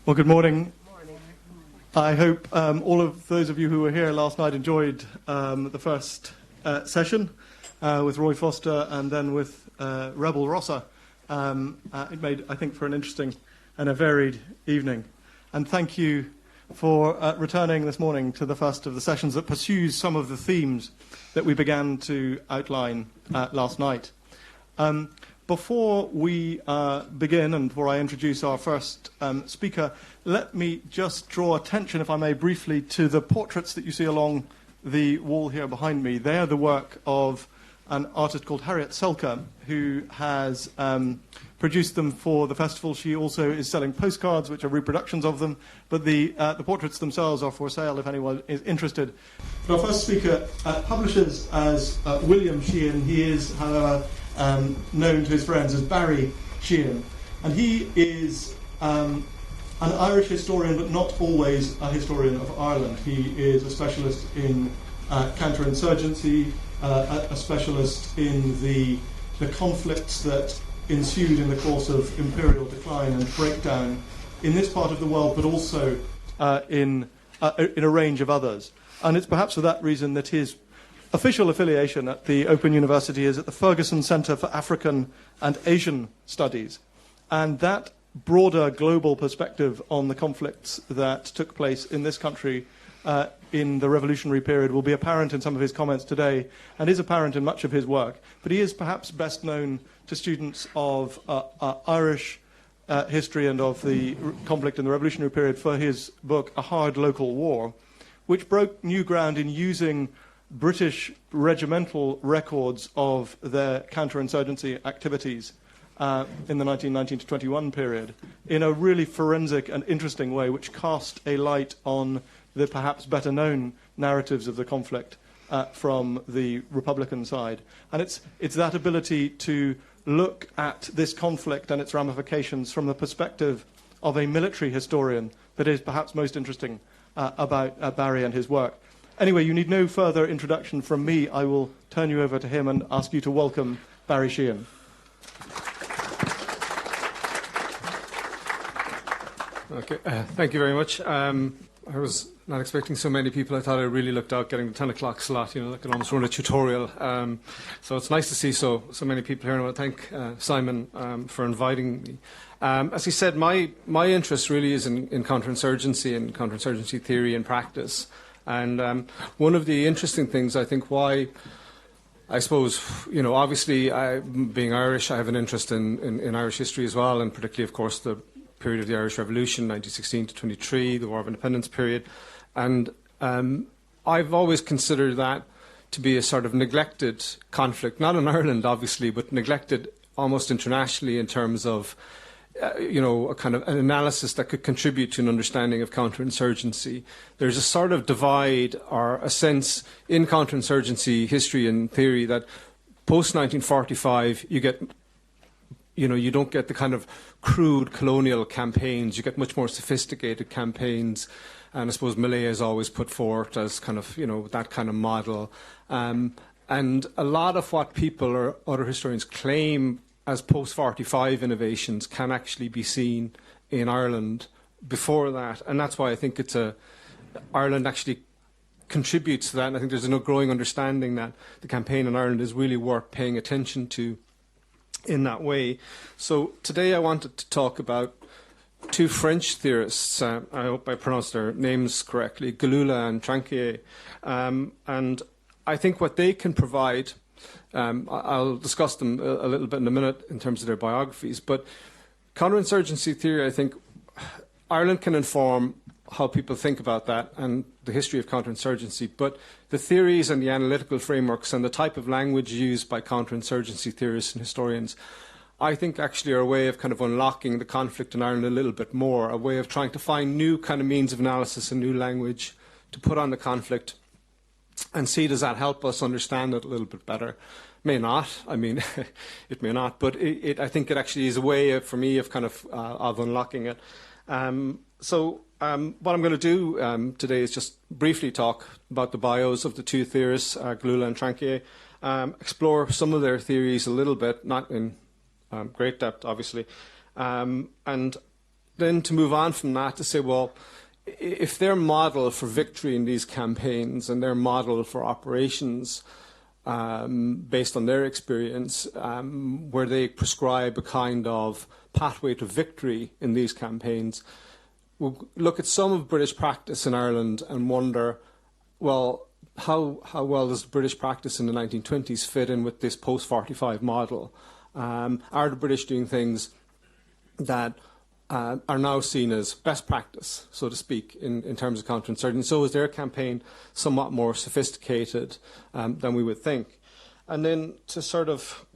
Well, good morning. I hope all of those of you who were here last night enjoyed the first session with Roy Foster and then with Rebel Rosser. It made, I think, for an interesting and a varied evening. And thank you for returning this morning to the first of the sessions that pursues some of the themes that we began to outline last night. Before we begin and before I introduce our first speaker, let me just draw attention, if I may, briefly to the portraits that you see along the wall here behind me. They are the work of an artist called Harriet Selker, who has produced them for the festival. She also is selling postcards, which are reproductions of them, but the portraits themselves are for sale if anyone is interested. But our first speaker publishes as William Sheehan. He is, however, known to his friends as Barry Sheehan. And he is an Irish historian, but not always a historian of Ireland. He is a specialist in counter-insurgency, a specialist in the conflicts that ensued in the course of imperial decline and breakdown in this part of the world, but also in a range of others. And it's perhaps for that reason that his official affiliation at the Open University is at the Ferguson Centre for African and Asian Studies. And that broader global perspective on the conflicts that took place in this country in the revolutionary period will be apparent in some of his comments today and is apparent in much of his work. But he is perhaps best known to students of Irish history and of the conflict in the revolutionary period for his book, A Hard Local War, which broke new ground in using British regimental records of their counterinsurgency activities in the 1919 to 21 period in a really forensic and interesting way, which cast a light on the perhaps better known narratives of the conflict from the Republican side. And it's that ability to look at this conflict and its ramifications from the perspective of a military historian that is perhaps most interesting about Barry and his work. Anyway, you need no further introduction from me. I will turn you over to him and ask you to welcome Barry Sheehan. Okay, thank you very much. I was not expecting so many people. I thought I really looked out getting the 10 o'clock slot. You know, I could almost run a tutorial. So it's nice to see so many people here. And I want to thank Simon for inviting me. As he said, my interest really is in counterinsurgency and counterinsurgency theory and practice. And one of the interesting things, I think, why, I suppose, you know, obviously, being Irish, I have an interest in Irish history as well, and particularly, of course, the period of the Irish Revolution, 1916 to 23, the War of Independence period. And I've always considered that to be a sort of neglected conflict, not in Ireland, obviously, but neglected almost internationally in terms of you know, a kind of an analysis that could contribute to an understanding of counterinsurgency. There's a sort of divide or a sense in counterinsurgency history and theory that post-1945 you don't get the kind of crude colonial campaigns. You get much more sophisticated campaigns. And I suppose Millet is always put forth as kind of, you know, that kind of model. And a lot of what people or other historians claim as post-45 innovations can actually be seen in Ireland before that. And that's why I think Ireland actually contributes to that. And I think there's a growing understanding that the campaign in Ireland is really worth paying attention to in that way. So today I wanted to talk about two French theorists. I hope I pronounced their names correctly, Galula and Tranquier. And I think what they can provide, I'll discuss them a little bit in a minute in terms of their biographies, but counterinsurgency theory, I think Ireland can inform how people think about that and the history of counterinsurgency, but the theories and the analytical frameworks and the type of language used by counterinsurgency theorists and historians, I think actually are a way of kind of unlocking the conflict in Ireland a little bit more, a way of trying to find new kind of means of analysis and new language to put on the conflict and see does that help us understand it a little bit better. May not, I mean, it may not, but I think it actually is a way for me of kind of unlocking it. So what I'm going to do today is just briefly talk about the bios of the two theorists, Galula and Tranquier, explore some of their theories a little bit, not in great depth, obviously, and then to move on from that to say, well, if their model for victory in these campaigns and their model for operations based on their experience, where they prescribe a kind of pathway to victory in these campaigns, we'll look at some of British practice in Ireland and wonder, well, how well does British practice in the 1920s fit in with this post-45 model? Are the British doing things that are now seen as best practice, so to speak, in terms of counterinsurgency? So is their campaign somewhat more sophisticated than we would think? And then to sort of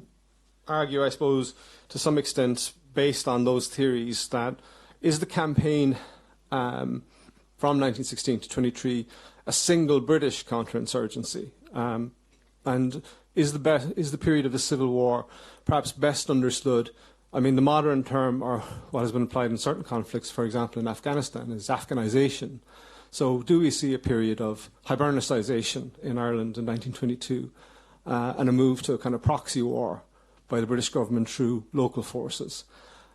argue, I suppose, to some extent, based on those theories, that is the campaign from 1916 to 23 a single British counterinsurgency? And is the period of the Civil War perhaps best understood? I mean, the modern term, or what has been applied in certain conflicts, for example, in Afghanistan, is Afghanization. So do we see a period of Hybridisation in Ireland in 1922 and a move to a kind of proxy war by the British government through local forces?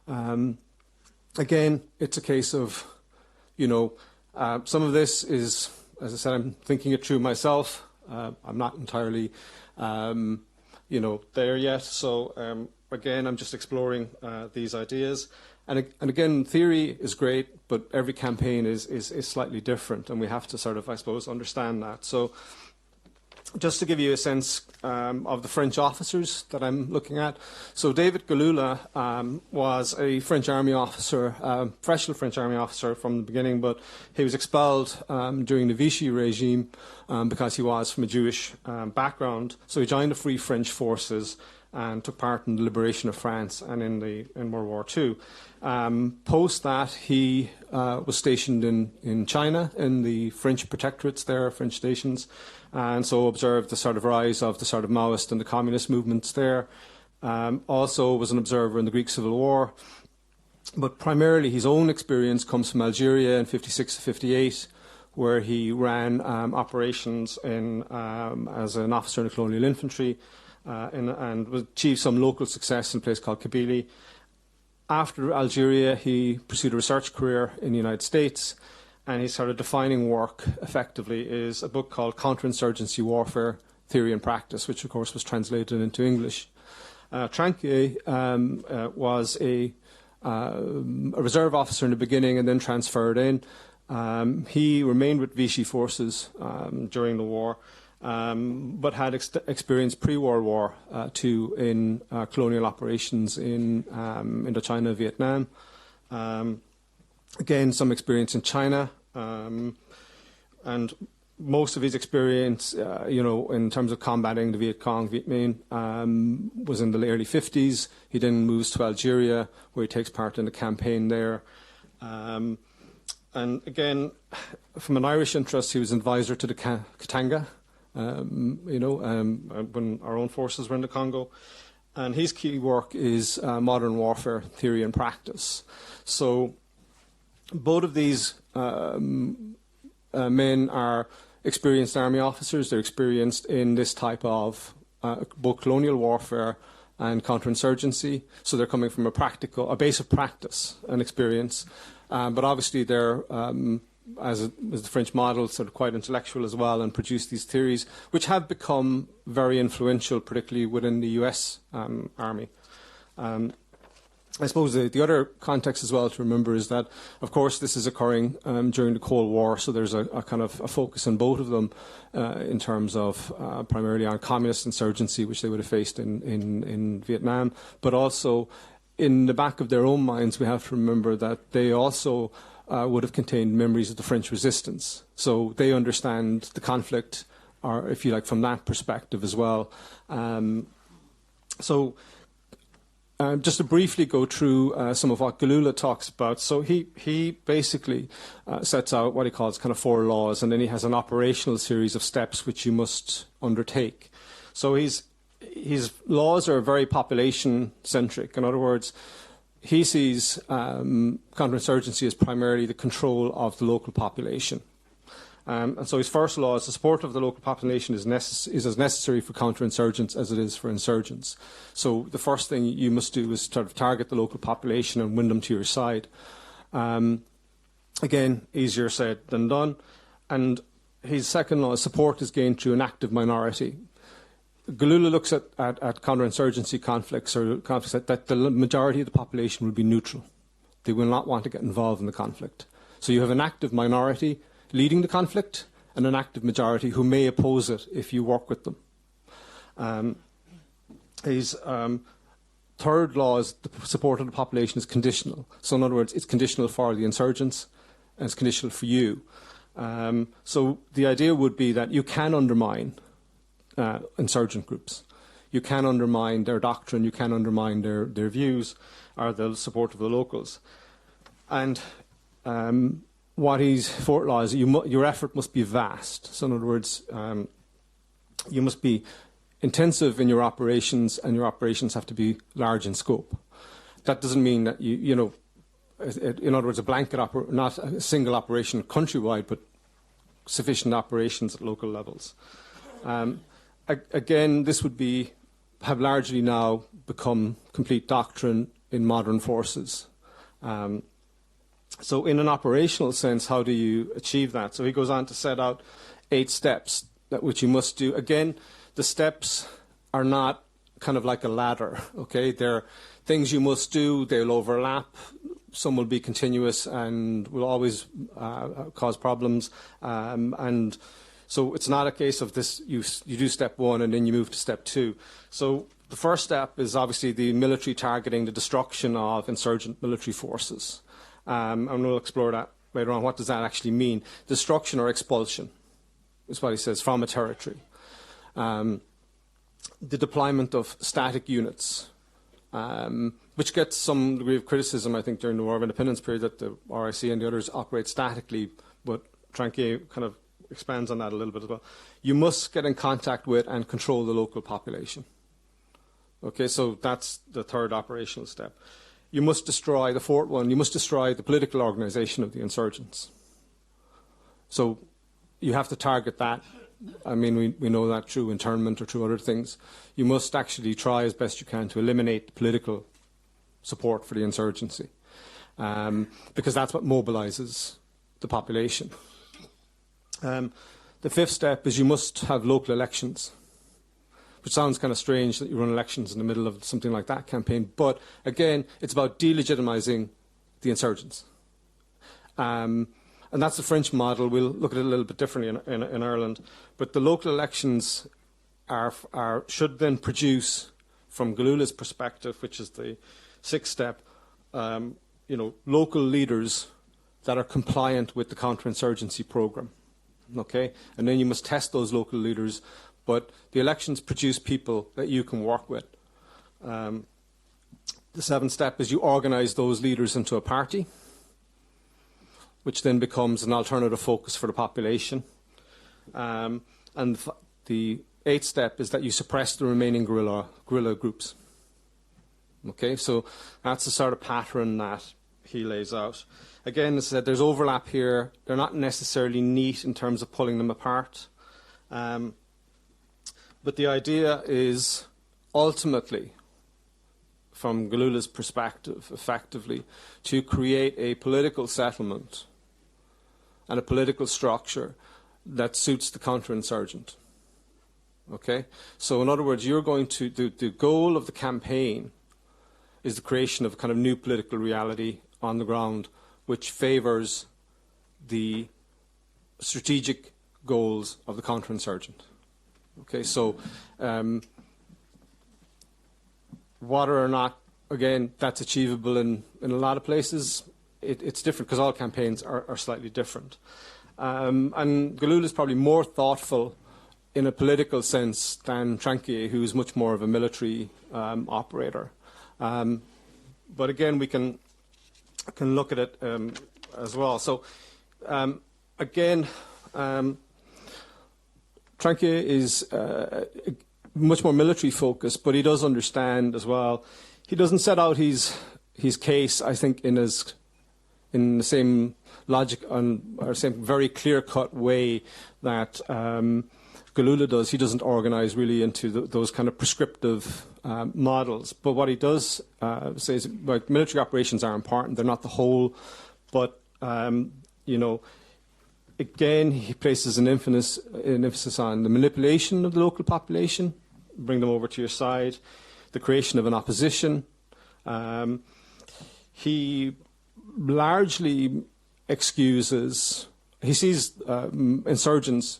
Again, it's a case of, some of this is, as I said, I'm thinking it through myself. I'm not entirely, there yet. So, again, I'm just exploring these ideas. And again, theory is great, but every campaign is slightly different, and we have to sort of, I suppose, understand that. So just to give you a sense of the French officers that I'm looking at. So David Galula was a French army officer, professional French army officer from the beginning, but he was expelled during the Vichy regime because he was from a Jewish background. So he joined the Free French Forces and took part in the liberation of France and in World War II. Post that, he was stationed in China, in the French protectorates there, French stations, and so observed the sort of rise of the sort of Maoist and the communist movements there. Also was an observer in the Greek Civil War. But primarily his own experience comes from Algeria in 56 to 58, where he ran operations as an officer in the colonial infantry, and achieved some local success in a place called Kabylie. After Algeria, he pursued a research career in the United States, and his sort of defining work, effectively, is a book called Counter-insurgency Warfare, Theory and Practice, which, of course, was translated into English. Tranquier was a reserve officer in the beginning and then transferred in. He remained with Vichy forces during the war, but had experienced pre-World War II in colonial operations in Indochina, Vietnam. Again, some experience in China, and most of his experience, in terms of combating the Viet Cong, Viet Minh, was in the early 50s. He then moves to Algeria, where he takes part in the campaign there. And again, from an Irish interest, he was advisor to the Katanga, when our own forces were in the Congo. And his key work is modern warfare theory and practice. So both of these men are experienced army officers. They're experienced in this type of both colonial warfare and counterinsurgency. So they're coming from a base of practice and experience. But obviously they're, as the French model, sort of quite intellectual as well, and produce these theories, which have become very influential, particularly within the US Army. I suppose the other context as well to remember is that, of course, this is occurring during the Cold War, so there's a kind of a focus on both of them in terms of primarily on communist insurgency, which they would have faced in Vietnam, but also in the back of their own minds, we have to remember that they also would have contained memories of the French resistance. So they understand the conflict, or if you like, from that perspective as well. Just to briefly go through some of what Galula talks about. So he basically sets out what he calls kind of 4 laws, and then he has an operational series of steps which you must undertake. So his laws are very population-centric. In other words, he sees counterinsurgency as primarily the control of the local population. And so his first law is the support of the local population is as necessary for counterinsurgents as it is for insurgents. So the first thing you must do is sort of target the local population and win them to your side. Again, easier said than done. And his second law is support is gained through an active minority. Galula looks at counterinsurgency conflicts, or conflicts that the majority of the population will be neutral. They will not want to get involved in the conflict. So you have an active minority leading the conflict and an active majority who may oppose it if you work with them. His third law is the support of the population is conditional. So in other words, it's conditional for the insurgents and it's conditional for you. So the idea would be that you can undermine insurgent groups. You can undermine their doctrine, you can undermine their views or the support of the locals. And what his fourth law is, your effort must be vast. So in other words, you must be intensive in your operations, and your operations have to be large in scope. That doesn't mean that in other words, a blanket not a single operation countrywide, but sufficient operations at local levels. Again, this would have largely now become complete doctrine in modern forces. So in an operational sense, how do you achieve that? So he goes on to set out 8 steps which you must do. Again, the steps are not kind of like a ladder, okay? They're things you must do, they'll overlap. Some will be continuous and will always cause problems. And so it's not a case of this, you do step 1 and then you move to step 2. So the first step is obviously the military targeting, the destruction of insurgent military forces. And we'll explore that later on. What does that actually mean? Destruction or expulsion is what he says, from a territory. The deployment of static units, which gets some degree of criticism, I think, during the War of Independence period, that the RIC and the others operate statically, but Tranquier kind of expands on that a little bit as well. You must get in contact with and control the local population. Okay, so that's the third operational step. You must destroy, the fourth one, you must destroy the political organisation of the insurgents. So you have to target that. I mean, we know that through internment or through other things. You must actually try as best you can to eliminate political support for the insurgency, because that's what mobilises the population. The fifth step is you must have local elections, which sounds kind of strange that you run elections in the middle of something like that campaign. But again, it's about delegitimizing the insurgents. And that's the French model. We'll look at it a little bit differently in Ireland. But the local elections should then produce, from Galula's perspective, which is the sixth step, local leaders that are compliant with the counterinsurgency program. Okay? And then you must test those local leaders. But the elections produce people that you can work with. The seventh step is you organise those leaders into a party, which then becomes an alternative focus for the population. And the eighth step is that you suppress the remaining guerrilla groups. Okay, so that's the sort of pattern that he lays out. Again, as I said, there's overlap here. They're not necessarily neat in terms of pulling them apart. But the idea is ultimately, from Galula's perspective, effectively, to create a political settlement and a political structure that suits the counterinsurgent. Okay? So in other words, you're going to, the goal of the campaign is the creation of a kind of new political reality on the ground which favours the strategic goals of the counterinsurgent. Okay, so whether or not, again, that's achievable in a lot of places, it's different because all campaigns are slightly different. And Galula is probably more thoughtful in a political sense than Tranquier, who is much more of a military operator. But again, we can look at it as well. So again, Tranquier is much more military focused, but he does understand as well. He doesn't set out his case, I think, in the same logic or same very clear-cut way that Galula does. He doesn't organise really into those kind of prescriptive models. But what he does say is, like, military operations are important. They're not the whole But, again, he places an emphasis on the manipulation of the local population, bring them over to your side, the creation of an opposition. He largely excuses, he sees insurgents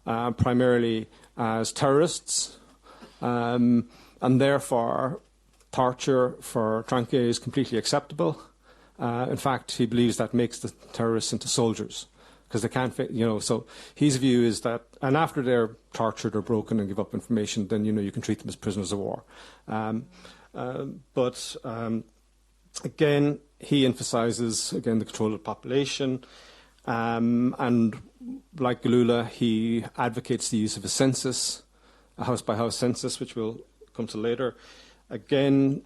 primarily as terrorists, and therefore torture for Tranquil is completely acceptable. In fact, he believes that makes the terrorists into soldiers, because they can't, so his view is that, and after they're tortured or broken and give up information, then, you can treat them as prisoners of war. But again, he emphasizes, the control of the population, and like Galula, he advocates the use of a census, a house-by-house census, which we'll come to later. Again,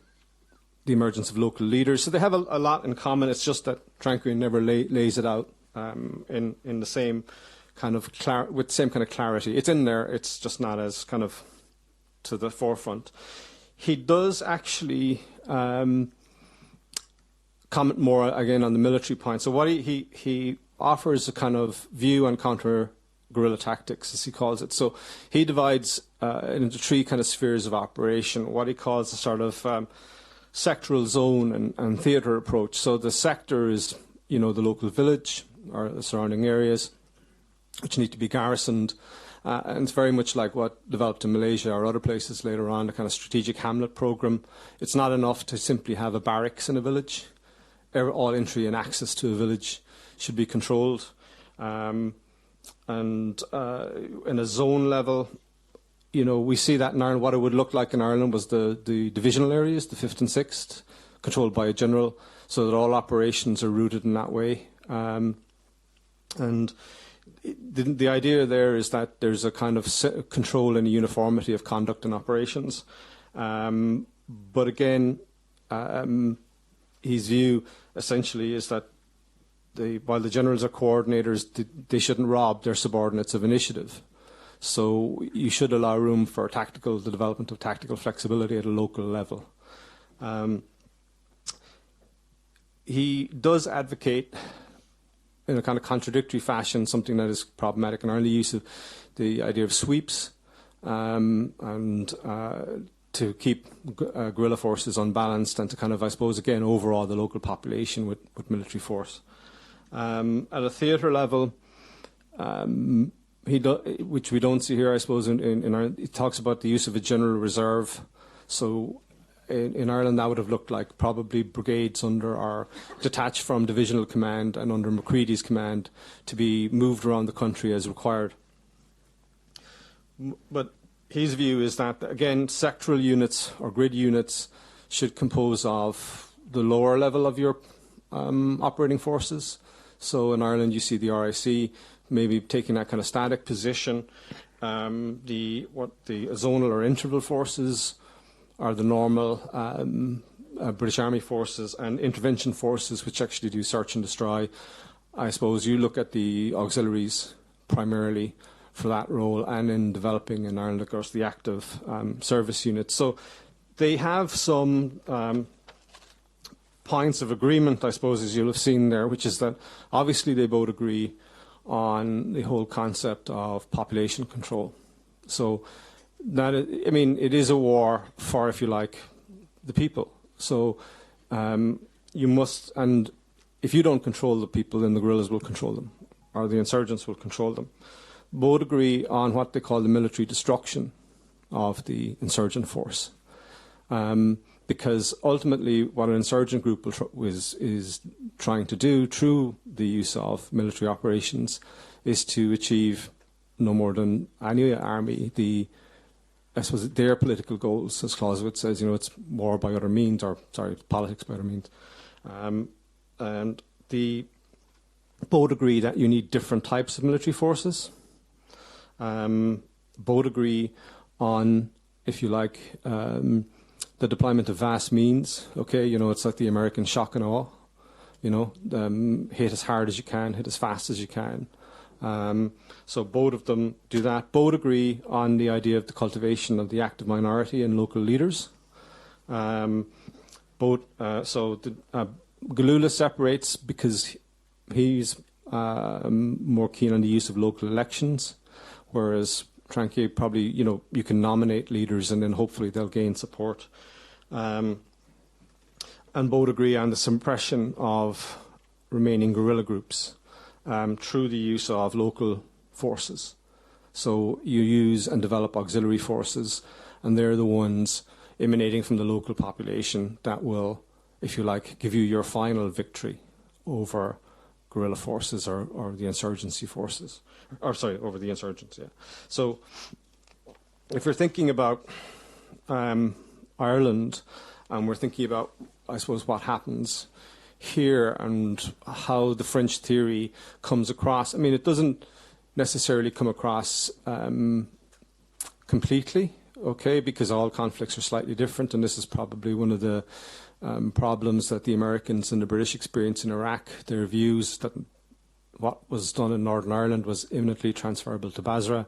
the emergence of local leaders. So they have a lot in common. It's just that Tranquil never lays it out in the same kind of with the same kind of clarity. It's in there. It's just not as kind of to the forefront. He does actually comment more again on the military point. So what he offers a kind of view on counter-guerrilla tactics, as he calls it. So he divides it into three kind of spheres of operation. What he calls a sort of sectoral zone and theatre approach. So the sector is, the local village or the surrounding areas, which need to be garrisoned. And it's very much like what developed in Malaysia or other places later on, a kind of strategic hamlet program. It's not enough to simply have a barracks in a village. All entry and access to a village should be controlled. And in a zone level, we see that in Ireland. What it would look like in Ireland was the divisional areas, the 5th and 6th, controlled by a general, so that all operations are rooted in that way. And the idea there is that there's a kind of control and a uniformity of conduct and operations. But again, his view essentially is that while the generals are coordinators, they shouldn't rob their subordinates of initiative. So you should allow room for the development of tactical flexibility at a local level. He does advocate, in a kind of contradictory fashion, something that is problematic in Ireland, the use of the idea of sweeps and to keep guerrilla forces unbalanced and to kind of, I suppose, again, overawe the local population with military force. At a theatre level, which we don't see here, I suppose, in Ireland, he talks about the use of a general reserve. So in Ireland, that would have looked like probably brigades or detached from divisional command and under Macready's command to be moved around the country as required. But his view is that, again, sectoral units or grid units should compose of the lower level of your operating forces. So in Ireland, you see the RIC maybe taking that kind of static position. The zonal or interval forces are the normal British Army forces, and intervention forces, which actually do search and destroy. I suppose you look at the auxiliaries primarily for that role, and in developing in Ireland, of course, the active service units. So they have some points of agreement, I suppose, as you'll have seen there, which is that obviously they both agree on the whole concept of population control. So that it is a war for, if you like, the people. So you must, and if you don't control the people, then the guerrillas will control them, or the insurgents will control them. Both agree on what they call the military destruction of the insurgent force. Because ultimately what an insurgent group is trying to do through the use of military operations is to achieve no more than any army their political goals, as Clausewitz says, it's war by other means, politics by other means. And both agree that you need different types of military forces. Both agree on, if you like, the deployment of vast means. Okay, it's like the American shock and awe. Hit as hard as you can, hit as fast as you can. So both of them do that. Both agree on the idea of the cultivation of the active minority and local leaders. Galula separates because he's more keen on the use of local elections, whereas Tranquet probably, you can nominate leaders and then hopefully they'll gain support. And both agree on the suppression of remaining guerrilla groups through the use of local forces. So you use and develop auxiliary forces, and they're the ones emanating from the local population that will, if you like, give you your final victory over guerrilla forces or the insurgency forces. Over the insurgents, yeah. So if you're thinking about Ireland, and we're thinking about, I suppose, what happens here and how the French theory comes across, I mean, it doesn't necessarily come across completely, okay, because all conflicts are slightly different, and this is probably one of the problems that the Americans and the British experience in Iraq. Their views that what was done in Northern Ireland was imminently transferable to Basra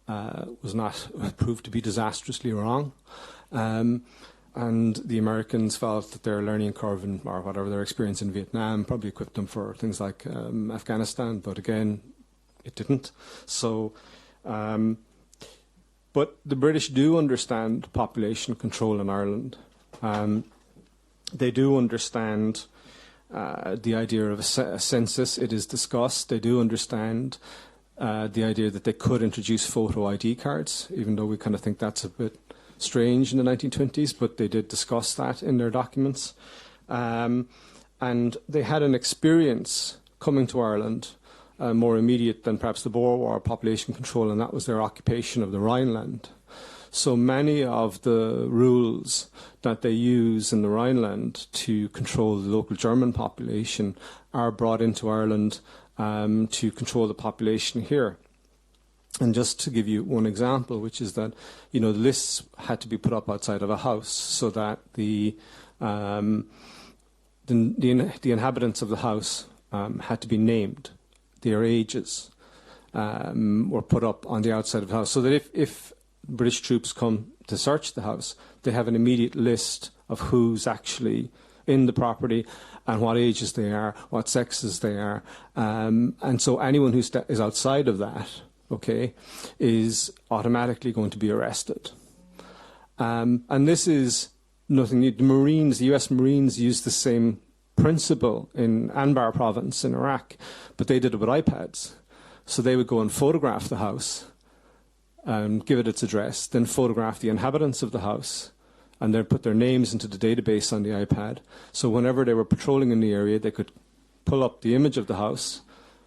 was not proved to be disastrously wrong. And the Americans felt that their learning curve or whatever their experience in Vietnam probably equipped them for things like Afghanistan, but again, it didn't. So, but the British do understand population control in Ireland. They do understand the idea of a census. It is discussed. They do understand the idea that they could introduce photo ID cards, even though we kind of think that's a bit strange in the 1920s, but they did discuss that in their documents. And they had an experience coming to Ireland more immediate than perhaps the Boer War population control, and that was their occupation of the Rhineland. So many of the rules that they use in the Rhineland to control the local German population are brought into Ireland to control the population here. And just to give you one example, which is that, the lists had to be put up outside of a house so that the inhabitants of the house had to be named. Their ages were put up on the outside of the house so that if British troops come to search the house, they have an immediate list of who's actually in the property and what ages they are, what sexes they are. And so anyone who is outside of that, okay, is automatically going to be arrested. And this is nothing new. The US Marines used the same principle in Anbar province in Iraq, but they did it with iPads. So they would go and photograph the house and give it its address, then photograph the inhabitants of the house, and then put their names into the database on the iPad. So whenever they were patrolling in the area, they could pull up the image of the house,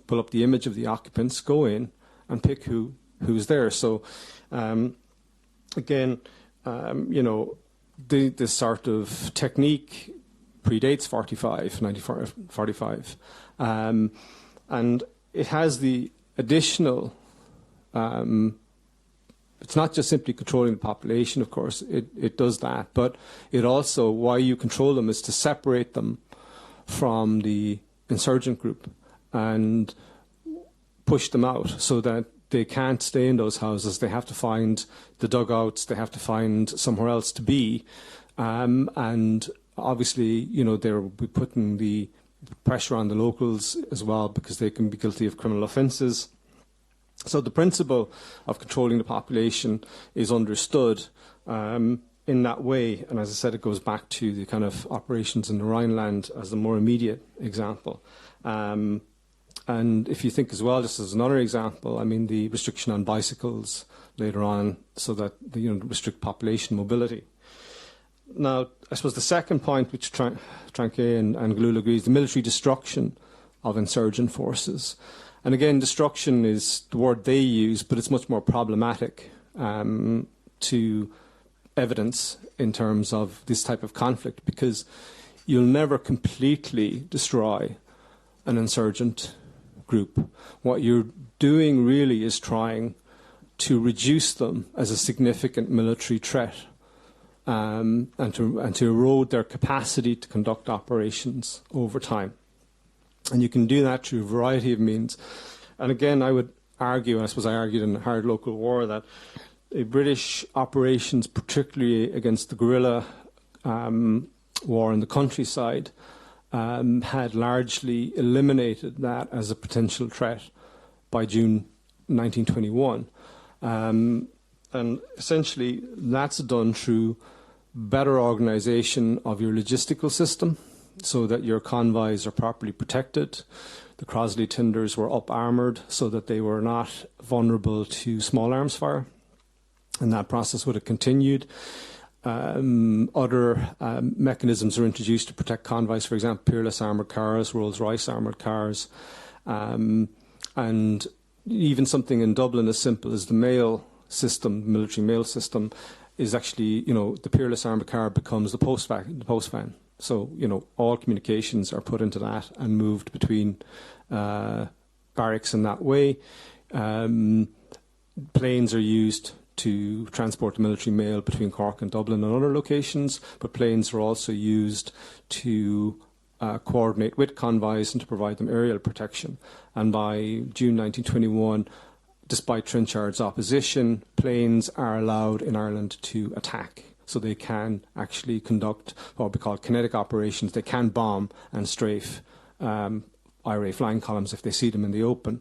pull up the image of the occupants, go in, and pick who's there. So, again, this sort of technique predates 1945, and it has the additional. It's not just simply controlling the population, of course. It does that, but it also, why you control them is to separate them from the insurgent group and push them out so that they can't stay in those houses. They have to find the dugouts. They have to find somewhere else to be. And obviously, they'll be putting the pressure on the locals as well because they can be guilty of criminal offences. So the principle of controlling the population is understood in that way. And as I said, it goes back to the kind of operations in the Rhineland as the more immediate example. And if you think as well, just as another example, I mean, the restriction on bicycles later on so that restrict population mobility. Now, I suppose the second point, which Tranquet and Galula agrees, the military destruction of insurgent forces. And again, destruction is the word they use, but it's much more problematic to evidence in terms of this type of conflict, because you'll never completely destroy an insurgent group. What you're doing really is trying to reduce them as a significant military threat and to erode their capacity to conduct operations over time. And you can do that through a variety of means. And again, I would argue, and I suppose I argued in the Hard Local War, that British operations, particularly against the guerrilla war in the countryside, had largely eliminated that as a potential threat by June 1921. And essentially, that's done through better organisation of your logistical system so that your convoys are properly protected. The Crosley tenders were up-armoured so that they were not vulnerable to small arms fire. And that process would have continued. Other mechanisms are introduced to protect convoys, for example, peerless armoured cars, Rolls-Royce armoured cars, and even something in Dublin as simple as the mail system, military mail system, is actually, the peerless armoured car becomes the post van. So, all communications are put into that and moved between barracks in that way. Planes are used to transport the military mail between Cork and Dublin and other locations, but planes are also used to coordinate with convoys and to provide them aerial protection. And by June 1921, despite Trenchard's opposition, planes are allowed in Ireland to attack. So they can actually conduct what we call kinetic operations. They can bomb and strafe IRA flying columns if they see them in the open.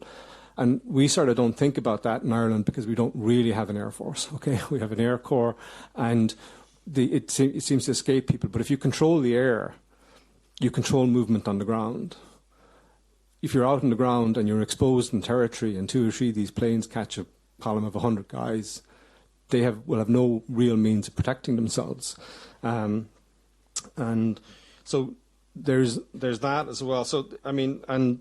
And we sort of don't think about that in Ireland because we don't really have an Air Force, okay? We have an Air Corps, and it seems to escape people. But if you control the air, you control movement on the ground. If you're out on the ground and you're exposed in territory and 2 or 3 of these planes catch a column of 100 guys, they will have no real means of protecting themselves. And so there's that as well. So, and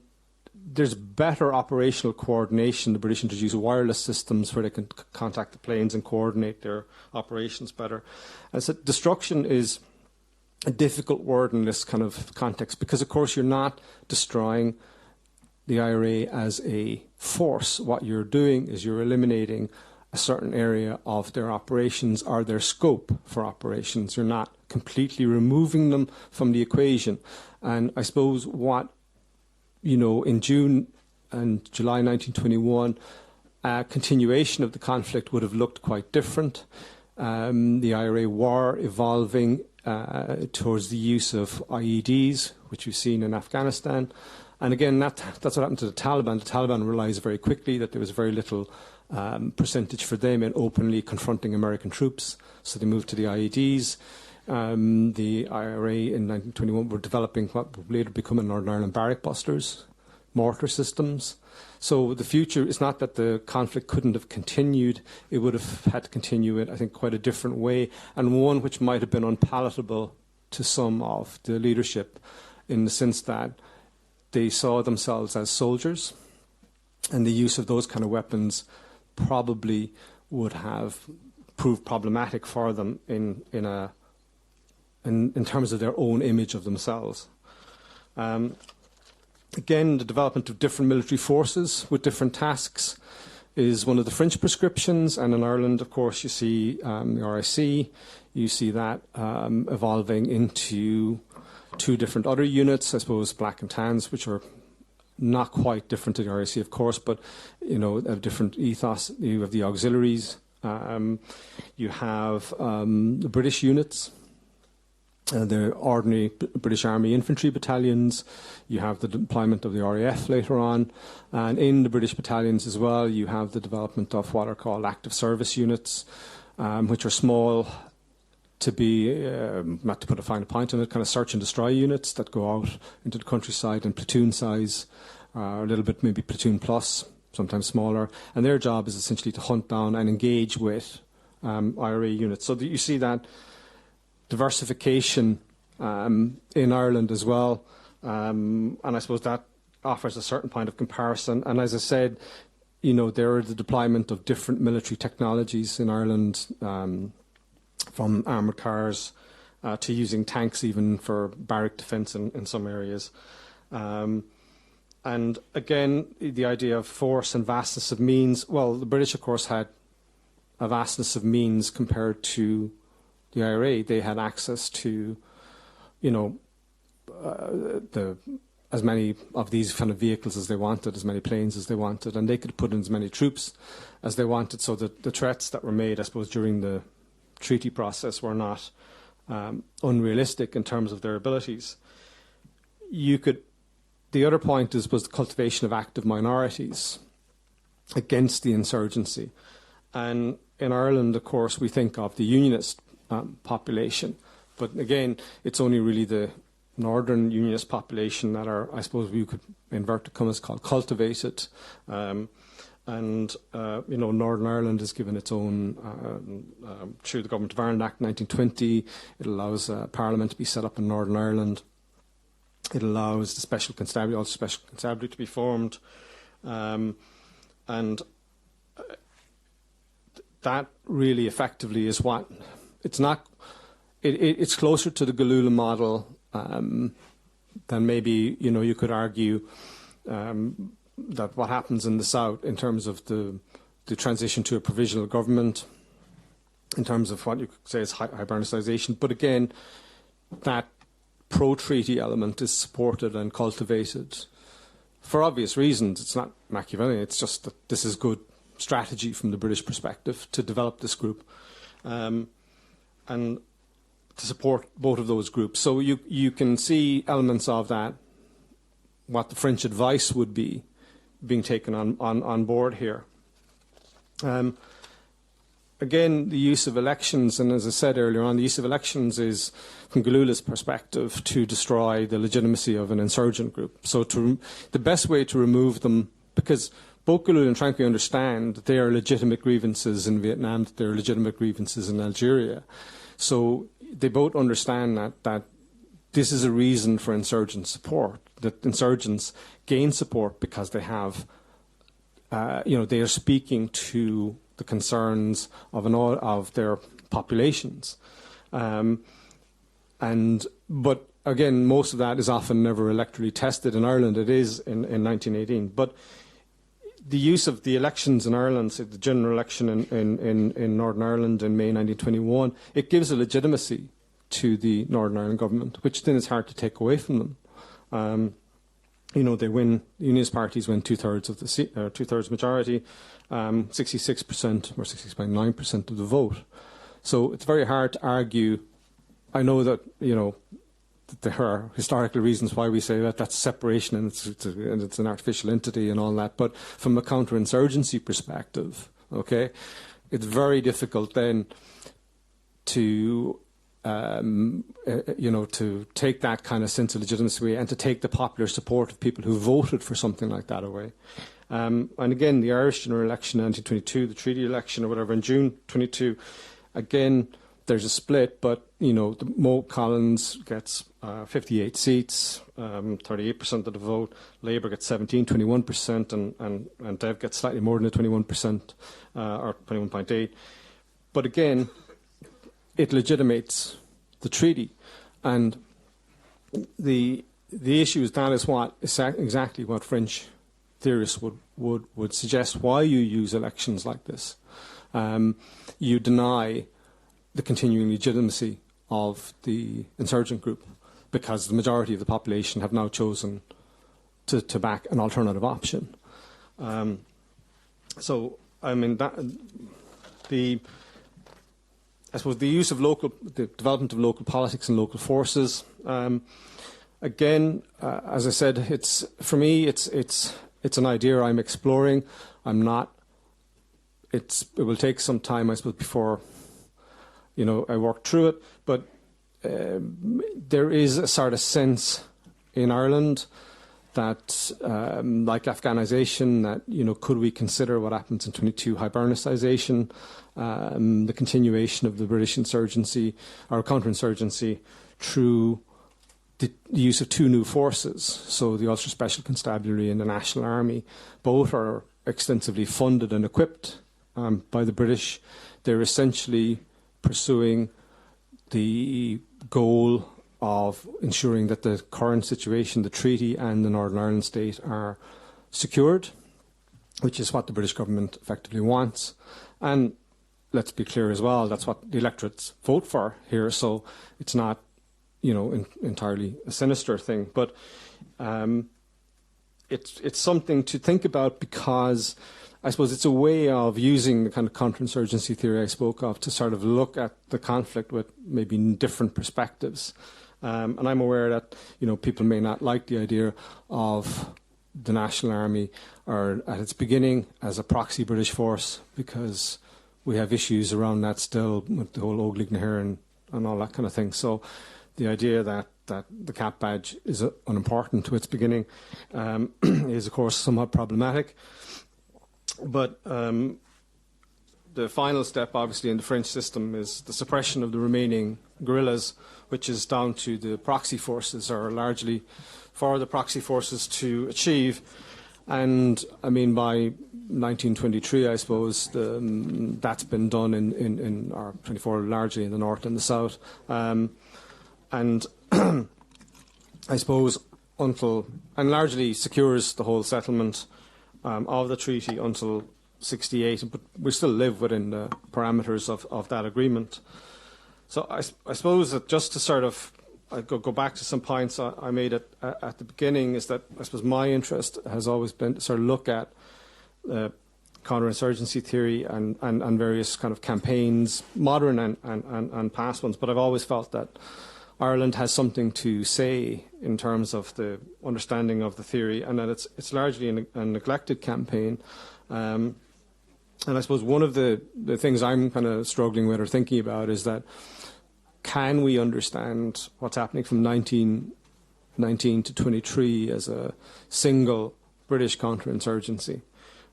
there's better operational coordination. The British introduced wireless systems where they can contact the planes and coordinate their operations better. And so destruction is a difficult word in this kind of context because, of course, you're not destroying the IRA as a force. What you're doing is you're eliminating a certain area of their operations or their scope for operations. You're not completely removing them from the equation. And I suppose what, in June and July 1921, a continuation of the conflict would have looked quite different. The IRA were evolving towards the use of IEDs, which we've seen in Afghanistan. And again, that's what happened to the Taliban. The Taliban realised very quickly that there was very little percentage for them in openly confronting American troops, so they moved to the IEDs. The IRA in 1921 were developing what would later become in Northern Ireland barrack busters, mortar systems. So the future is not that the conflict couldn't have continued. It would have had to continue in, I think, quite a different way, and one which might have been unpalatable to some of the leadership in the sense that they saw themselves as soldiers, and the use of those kind of weapons probably would have proved problematic for them in terms of their own image of themselves. Again, the development of different military forces with different tasks is one of the French prescriptions, and in Ireland, of course, you see the RIC, you see that evolving into 2 different other units, I suppose, black and tans, which are not quite different to the RIC, of course, but, have different ethos. You have the auxiliaries, you have the British units, the ordinary British Army infantry battalions, you have the deployment of the RAF later on, and in the British battalions as well, you have the development of what are called active service units, which are small, to be, not to put a fine point on it, kind of search and destroy units that go out into the countryside in platoon size, a little bit maybe platoon plus, sometimes smaller, and their job is essentially to hunt down and engage with IRA units. So that you see that diversification in Ireland as well, and I suppose that offers a certain point of comparison. And as I said, there are the deployment of different military technologies in Ireland, from armoured cars to using tanks even for barrack defence in some areas. And again, the idea of force and vastness of means, well, the British, of course, had a vastness of means compared to the IRA. They had access to, as many of these kind of vehicles as they wanted, as many planes as they wanted, and they could put in as many troops as they wanted, so that the threats that were made, I suppose, during the treaty process were not unrealistic in terms of their abilities. the other point was the cultivation of active minorities against the insurgency. And in Ireland, of course, we think of the unionist population. But again, it's only really the northern unionist population that are, I suppose we could invert commas, called cultivated. Northern Ireland is given its own, through the Government of Ireland Act 1920, it allows Parliament to be set up in Northern Ireland. It allows the special constabulary to be formed. That really effectively is what, it's not, it's closer to the Galula model than maybe, you could argue that what happens in the South in terms of the transition to a provisional government, in terms of what you could say is hybridisation. But again, that pro-treaty element is supported and cultivated for obvious reasons. It's not Machiavellian, it's just that this is good strategy from the British perspective to develop this group and to support both of those groups. So you can see elements of that, what the French advice would be, being taken on board here. Again, the use of elections, and as I said earlier on, the use of elections is, from Galula's perspective, to destroy the legitimacy of an insurgent group. So the best way to remove them, because both Galula and Tranquil understand that there are legitimate grievances in Vietnam, that there are legitimate grievances in Algeria. So they both understand that this is a reason for insurgent support, that insurgents gain support because they have, they are speaking to the concerns of their populations. But again, most of that is often never electorally tested. In Ireland, it is in 1918. But the use of the elections in Ireland, so the general election in Northern Ireland in May 1921, it gives a legitimacy to the Northern Ireland government, which then is hard to take away from them. They win. The Unionist parties win two-thirds of the two-thirds majority, 66% or 66.9% of the vote. So it's very hard to argue. I know that that there are historical reasons why we say that that's separation and it's an artificial entity and all that. But from a counter-insurgency perspective, okay, it's very difficult then to to take that kind of sense of legitimacy away and to take the popular support of people who voted for something like that away. And again, the Irish general election in 1922, the treaty election or whatever in June 22, again, there's a split, but, Mo Collins gets 58 seats, 38% of the vote. Labour gets 17, 21%, and Dev gets slightly more than the 21%, or 21.8. But again, it legitimates the treaty, and the issue is that is what exactly what French theorists would suggest. Why you use elections like this? You deny the continuing legitimacy of the insurgent group because the majority of the population have now chosen to back an alternative option. So I mean I suppose the use of the development of local politics and local forces. Again, as I said, for me, it's an idea I'm exploring. I'm not. It will take some time, I suppose, before I work through it. But there is a sort of sense in Ireland that, like Afghanisation, that could we consider what happens in 22 Hybridisation, the continuation of the British insurgency or counter-insurgency through the use of two new forces, so the Ulster Special Constabulary and the National Army. Both are extensively funded and equipped by the British. They're essentially pursuing the goal of ensuring that the current situation, the treaty and the Northern Ireland state are secured, which is what the British government effectively wants. And let's be clear as well, that's what the electorates vote for here, so it's not entirely a sinister thing. But it's something to think about, because I suppose it's a way of using the kind of counter-insurgency theory I spoke of to sort of look at the conflict with maybe different perspectives. And I'm aware that people may not like the idea of the National Army, or at its beginning, as a proxy British force, because we have issues around that still with the whole Óglaigh na hÉireann and all that kind of thing. So the idea that the cap badge is unimportant to its beginning is, of course, somewhat problematic. But the final step, obviously, in the French system is the suppression of the remaining guerrillas, which is down to the proxy forces, or largely for the proxy forces to achieve. And, I mean, by 1923, I suppose, that's been done in or 24 largely in the north and the south. And I suppose and largely secures the whole settlement of the treaty until 68, but we still live within the parameters of that agreement. So I suppose that just to sort of go back to some points I made at the beginning, is that I suppose my interest has always been to sort of look at counter-insurgency theory and various kind of campaigns, modern and past ones, but I've always felt that Ireland has something to say in terms of the understanding of the theory, and that it's largely a neglected campaign. And I suppose one of the things I'm kind of struggling with or thinking about is that, can we understand what's happening from 1919 to 23 as a single British counter-insurgency,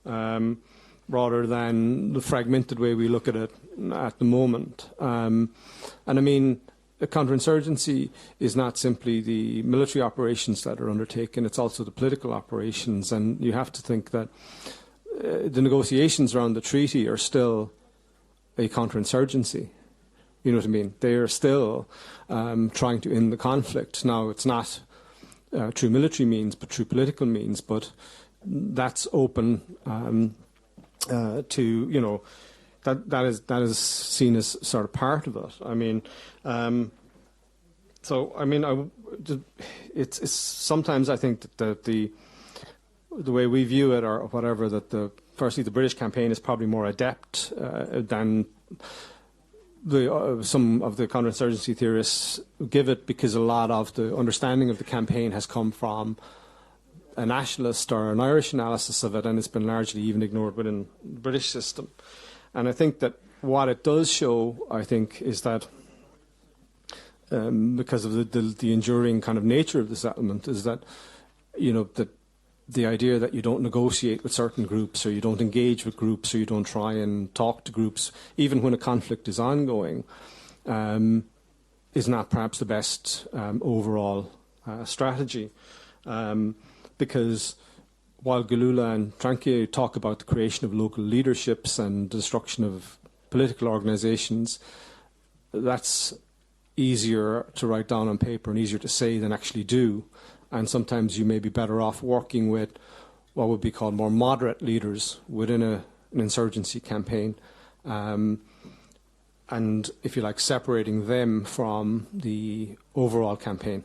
rather than the fragmented way we look at it at the moment? And I mean, a counter-insurgency is not simply the military operations that are undertaken, it's also the political operations. And you have to think that the negotiations around the treaty are still a counter-insurgency. You know what I mean? They are still trying to end the conflict. Now, it's not through military means, but through political means. But that's open to, that is seen as sort of part of it. I mean, so I mean, it's sometimes I think that the way we view it, or whatever, that firstly the British campaign is probably more adept than some of the counterinsurgency theorists give it, because a lot of the understanding of the campaign has come from a nationalist or an Irish analysis of it, and it's been largely even ignored within the British system. And I think that what it does show, I think, is that because of the enduring kind of nature of the settlement, is that that the idea that you don't negotiate with certain groups, or you don't engage with groups, or you don't try and talk to groups, even when a conflict is ongoing, is not perhaps the best overall strategy. Because while Galula and Tranquil talk about the creation of local leaderships and destruction of political organisations, that's easier to write down on paper and easier to say than actually do. And sometimes you may be better off working with what would be called more moderate leaders within an insurgency campaign, and, if you like, separating them from the overall campaign.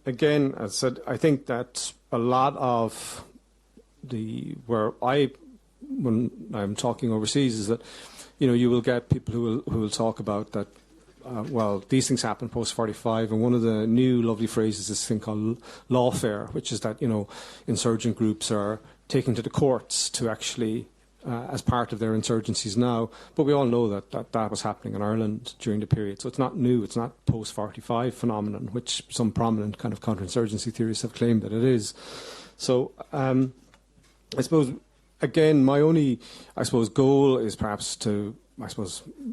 Again, as I said, I think that a lot of when I'm talking overseas, is that you will get people who will talk about that. Well, these things happen post-45, and one of the new lovely phrases is this thing called lawfare, which is that insurgent groups are taken to the courts to actually, as part of their insurgencies now. But we all know that was happening in Ireland during the period, so it's not new. It's not post-45 phenomenon, which some prominent kind of counterinsurgency theorists have claimed that it is. So I suppose, again, my only, goal is perhaps to,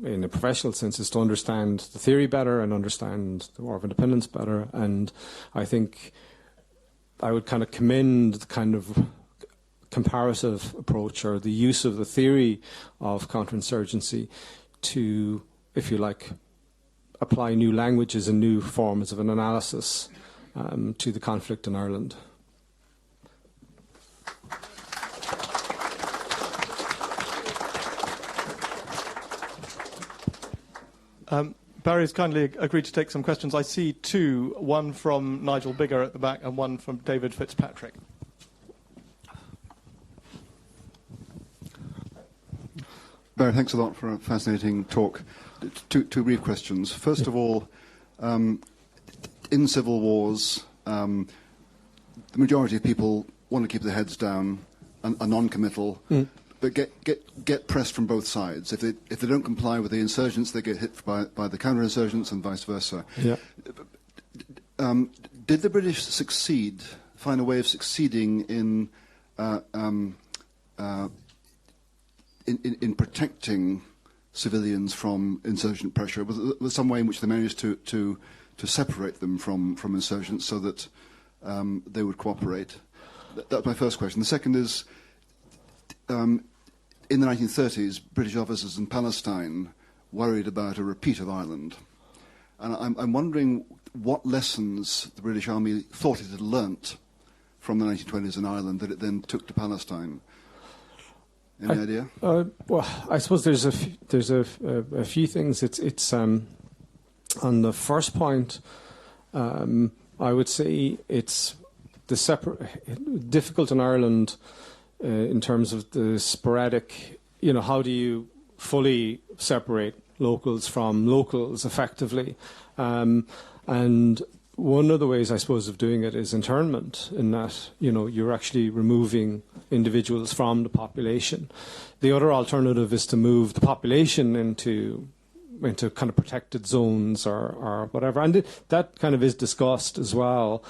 in a professional sense, is to understand the theory better and understand the War of Independence better. And I think I would kind of commend the kind of comparative approach, or the use of the theory of counterinsurgency to, if you like, apply new languages and new forms of an analysis to the conflict in Ireland. Barry's kindly agreed to take some questions. I see two, one from Nigel Bigger at the back and one from David Fitzpatrick. Barry, thanks a lot for a fascinating talk. Two brief questions. First of all, in civil wars, the majority of people want to keep their heads down, are non-committal, but get pressed from both sides. If they don't comply with the insurgents, they get hit by the counter-insurgents and vice versa. Yeah. Did the British find a way of succeeding in protecting civilians from insurgent pressure? Was there some way in which they managed to separate them from insurgents so that they would cooperate? That's my first question. The second is, in the 1930s, British officers in Palestine worried about a repeat of Ireland. And I'm wondering what lessons the British Army thought it had learnt from the 1920s in Ireland that it then took to Palestine. Any idea? Well, I suppose there's a few things. It's on the first point. I would say it's difficult in Ireland in terms of the sporadic. How do you fully separate locals from locals effectively? And one of the ways, I suppose, of doing it is internment, in that, you're actually removing individuals from the population. The other alternative is to move the population into kind of protected zones or whatever. And that kind of is discussed as well.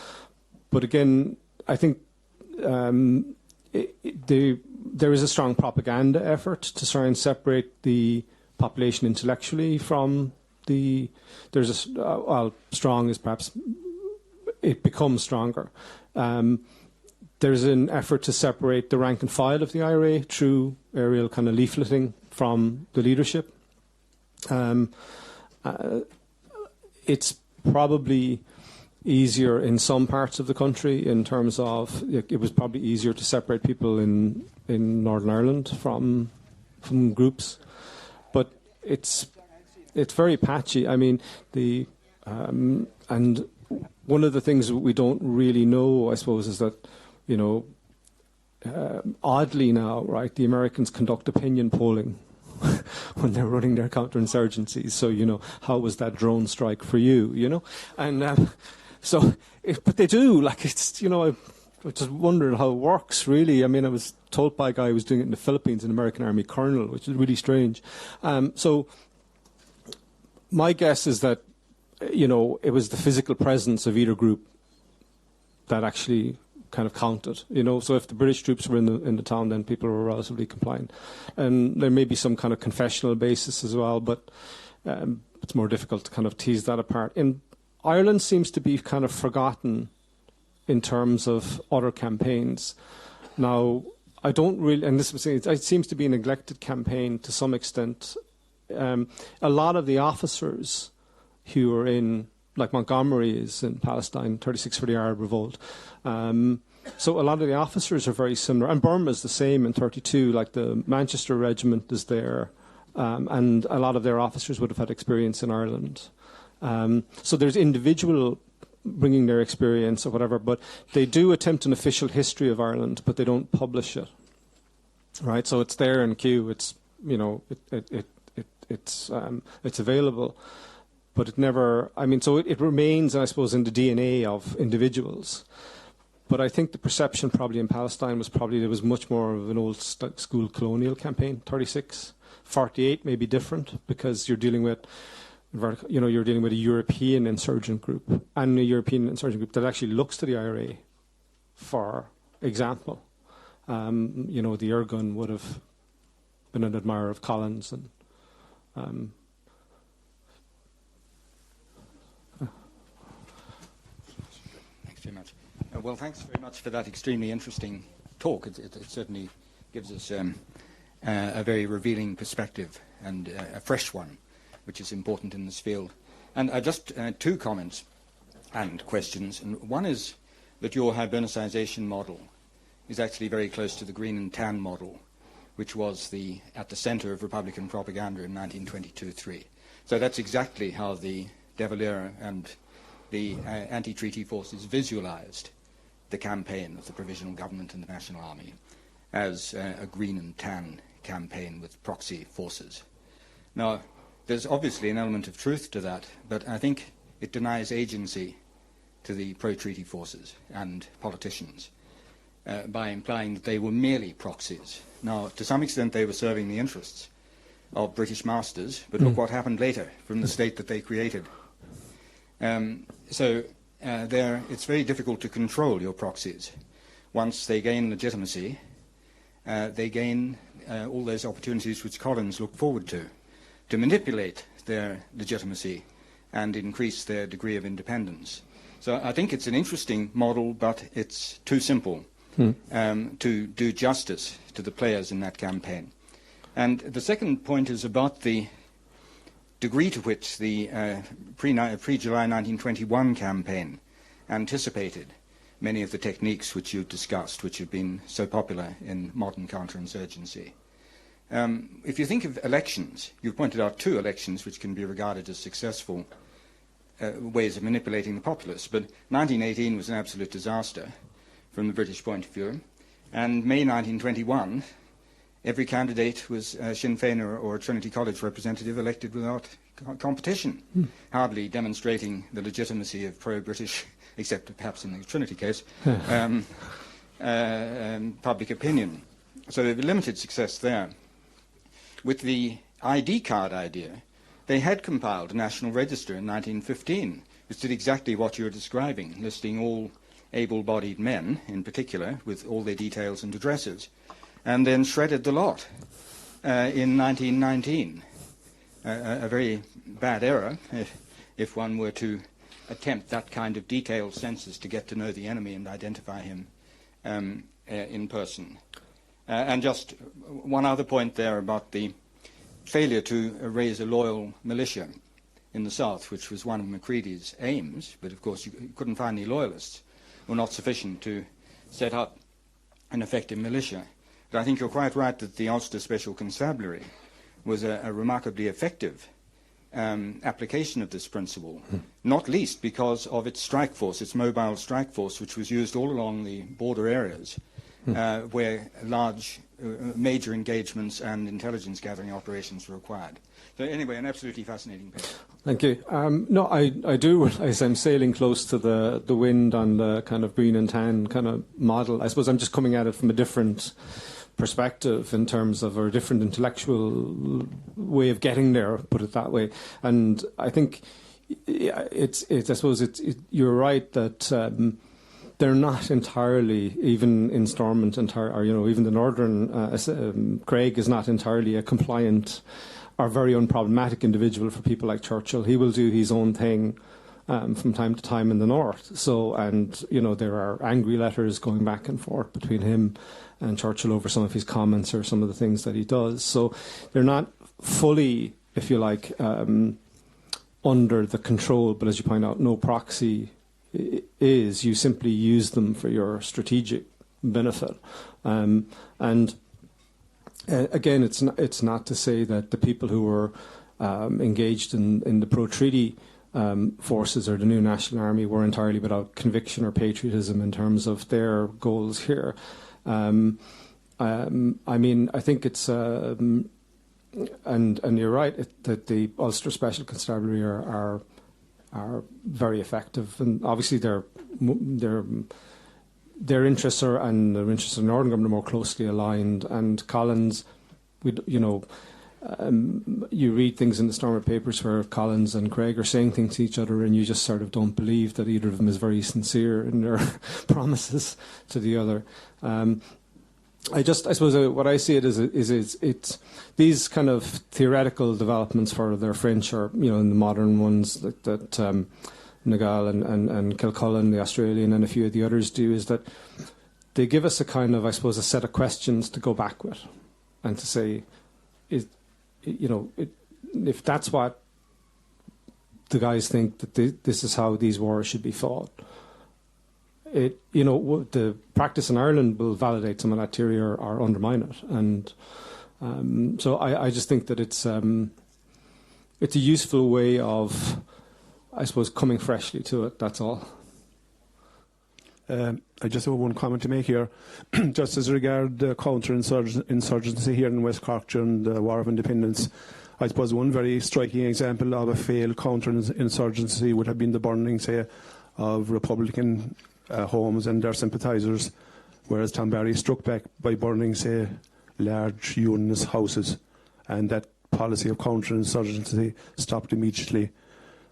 But again, I think there is a strong propaganda effort to try and separate the population intellectually from strong is perhaps, it becomes stronger. There's an effort to separate the rank and file of the IRA through aerial kind of leafleting from the leadership. It's probably easier in some parts of the country in terms of, it was probably easier to separate people in Northern Ireland from groups, but it's very patchy. I mean, and one of the things we don't really know, I suppose, is that, oddly now, right, the Americans conduct opinion polling when they're running their counterinsurgencies. So, how was that drone strike for you, And but they do, it's, I just wondered how it works, really. I mean, I was told by a guy who was doing it in the Philippines, an American Army colonel, which is really strange. So my guess is that, it was the physical presence of either group that actually kind of counted, So if the British troops were in the town, then people were relatively compliant. And there may be some kind of confessional basis as well, but it's more difficult to kind of tease that apart. In Ireland seems to be kind of forgotten in terms of other campaigns. Now, I don't really, and this was saying, it seems to be a neglected campaign to some extent. A lot of the officers who are in, like Montgomery is in Palestine, 36 for the Arab Revolt. So a lot of the officers are very similar. And Burma is the same in 32, like the Manchester Regiment is there. And a lot of their officers would have had experience in Ireland. So there's individual bringing their experience or whatever, but they do attempt an official history of Ireland, but they don't publish it. Right? So it's there in Kew. It's, it's available. But it never, so it remains, I suppose, in the DNA of individuals. But I think the perception probably in Palestine was there was much more of an old school colonial campaign, 36. 48 may be different because you're dealing with, you're dealing with a European insurgent group and a European insurgent group that actually looks to the IRA for example. The Irgun would have been an admirer of Collins and very much. Well, thanks very much for that extremely interesting talk. It certainly gives us a very revealing perspective and a fresh one, which is important in this field. And just two comments and questions. And one is that your hybridisation model is actually very close to the green and tan model, which was at the centre of Republican propaganda in 1922-3. So that's exactly how the De Valera and the anti-treaty forces visualized the campaign of the Provisional Government and the National Army as a green and tan campaign with proxy forces. Now, there's obviously an element of truth to that, but I think it denies agency to the pro-treaty forces and politicians by implying that they were merely proxies. Now, to some extent, they were serving the interests of British masters, but look what happened later from the state that they created. It's very difficult to control your proxies. Once they gain legitimacy, they gain all those opportunities which Collins looked forward to manipulate their legitimacy and increase their degree of independence. So I think it's an interesting model, but it's too simple to do justice to the players in that campaign. And the second point is about the degree to which the pre-July 1921 campaign anticipated many of the techniques which you've discussed, which have been so popular in modern counterinsurgency. If you think of elections, you've pointed out 2 elections which can be regarded as successful ways of manipulating the populace, but 1918 was an absolute disaster from the British point of view, and May 1921, every candidate was a Sinn Féin or a Trinity College representative elected without competition, hardly demonstrating the legitimacy of pro-British, except perhaps in the Trinity case, public opinion. So there was limited success there. With the ID card idea, they had compiled a national register in 1915, which did exactly what you're describing, listing all able-bodied men, in particular, with all their details and addresses, and then shredded the lot in 1919. A very bad error if one were to attempt that kind of detailed census to get to know the enemy and identify him in person. And just one other point there about the failure to raise a loyal militia in the South, which was one of Macready's aims, but of course you couldn't find any loyalists, were not sufficient to set up an effective militia. But I think you're quite right that the Ulster Special Constabulary was a remarkably effective application of this principle, not least because of its strike force, its mobile strike force, which was used all along the border areas where large major engagements and intelligence gathering operations were required. So anyway, an absolutely fascinating paper. Thank you. No, I do realise I'm sailing close to the wind on the kind of green and tan kind of model. I suppose I'm just coming at it from a different perspective in terms of a different intellectual way of getting there, put it that way. And I think I suppose you're right that they're not entirely, even in Stormont, or even the Northern Craig is not entirely a compliant or very unproblematic individual for people like Churchill. He will do his own thing from time to time in the North. So, and there are angry letters going back and forth between him and Churchill over some of his comments or some of the things that he does. So they're not fully, if you like, under the control, but as you point out, no proxy is. You simply use them for your strategic benefit. And again, it's not to say that the people who were engaged in the pro-treaty forces or the new National Army were entirely without conviction or patriotism in terms of their goals here. I mean, I think it's, and you're right, that the Ulster Special Constabulary are very effective, and obviously their interests and the interests of the Northern Government are more closely aligned. And Collins, you read things in the Stormont papers where Collins and Craig are saying things to each other, and you just sort of don't believe that either of them is very sincere in their promises to the other. I suppose what I see it is it's these kind of theoretical developments for their French, or in the modern ones that Nagal and Kilcullen, the Australian, and a few of the others do, is that they give us a kind of, I suppose, a set of questions to go back with, and to say, if that's what the guys think that this is how these wars should be fought. The practice in Ireland will validate some of that theory or undermine it, and so I just think that it's a useful way of, I suppose, coming freshly to it. That's all. I just have one comment to make here. Just as regard the counter-insurgency here in West Cork during the War of Independence, I suppose one very striking example of a failed counter-insurgency would have been the burning, say, of Republican homes and their sympathisers, whereas Tom Barry struck back by burning, say, large unionist houses, and that policy of counter-insurgency stopped immediately.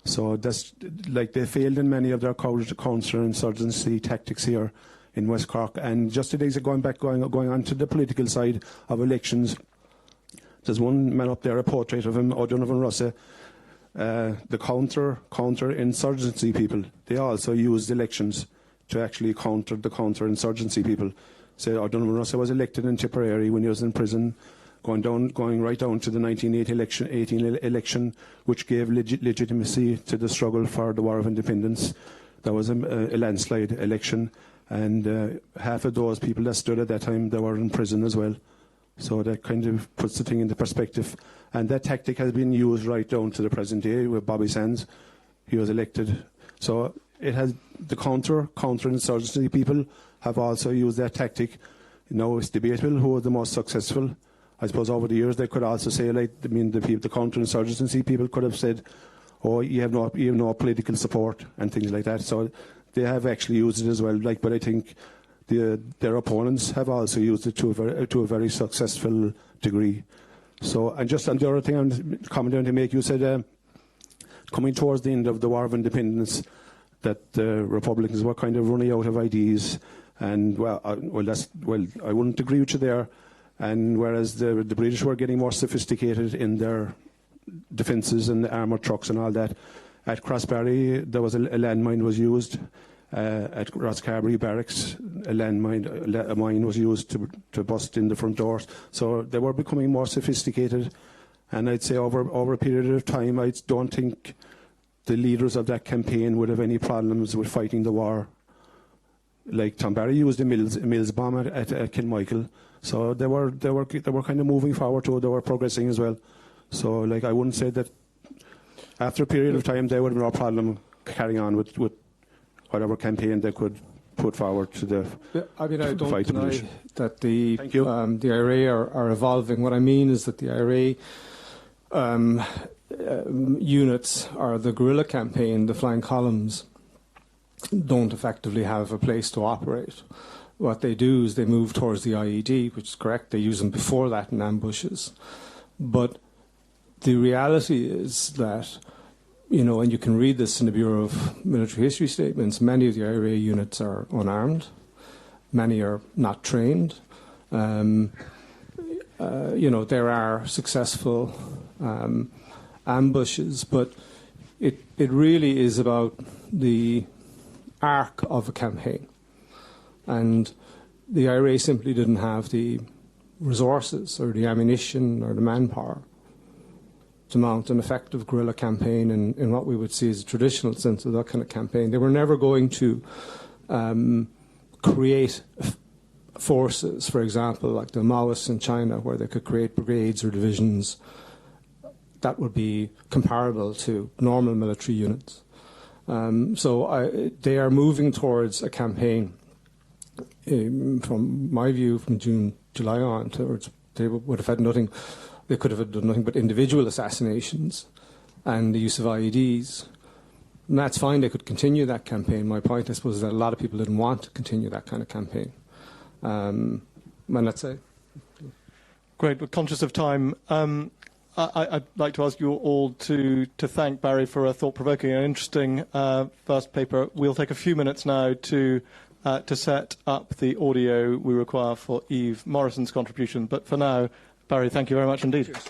So that's like they failed in many of their counter-insurgency tactics here in West Cork. And just today, going on to the political side of elections, there's one man up there, a portrait of him, O'Donovan Russell. The counter-insurgency people, they also used elections to actually counter the counter-insurgency people. So O'Donovan Russell was elected in Tipperary when he was in prison, going right down to the 1918 election, which gave legitimacy to the struggle for the War of Independence. That was a landslide election, and half of those people that stood at that time, they were in prison as well. So that kind of puts the thing into perspective. And that tactic has been used right down to the present day with Bobby Sands. He was elected. So it has the counter-insurgency people have also used that tactic. Now it's debatable who was the most successful. I suppose over the years they could also say, like, I mean, the counter-insurgency people could have said, "Oh, you have no political support," and things like that. So they have actually used it as well. Like, but I think their opponents have also used it to a very successful degree. So, and just on the other thing I'm coming down to make, you said coming towards the end of the War of Independence that the Republicans were kind of running out of ideas, and I wouldn't agree with you there. And whereas the British were getting more sophisticated in their defences and the armoured trucks and all that, at Crossbarry there was a landmine was used. At Rosscarbery Barracks, a mine was used to bust in the front doors. So they were becoming more sophisticated. And I'd say over a period of time, I don't think the leaders of that campaign would have any problems with fighting the war. Like Tom Barry used a Mills bomb at Kilmichael. So they were kind of moving forward too. They were progressing as well. So like I wouldn't say that after a period of time they would have no problem carrying on with whatever campaign they could put forward to the I mean, I don't fight deny that the the IRA are evolving. What I mean is that the IRA units or the guerrilla campaign, the flying columns, don't effectively have a place to operate. What they do is they move towards the IED, which is correct. They use them before that in ambushes. But the reality is that, you know, and you can read this in the Bureau of Military History statements, many of the IRA units are unarmed. Many are not trained. You know, there are successful ambushes, but it really is about the arc of a campaign. And the IRA simply didn't have the resources or the ammunition or the manpower to mount an effective guerrilla campaign in what we would see as a traditional sense of that kind of campaign. They were never going to create forces, for example, like the Maoists in China, where they could create brigades or divisions that would be comparable to normal military units. So they are moving towards a campaign, from my view, from July on, towards they would have had nothing. They could have done nothing but individual assassinations and the use of IEDs. And that's fine, they could continue that campaign. My point, I suppose, is that a lot of people didn't want to continue that kind of campaign. And that's it. Great, we're conscious of time. I'd like to ask you all to thank Barry for a thought-provoking and interesting first paper. We'll take a few minutes now to set up the audio we require for Eve Morrison's contribution. But for now, Barry, thank you very much indeed. Cheers.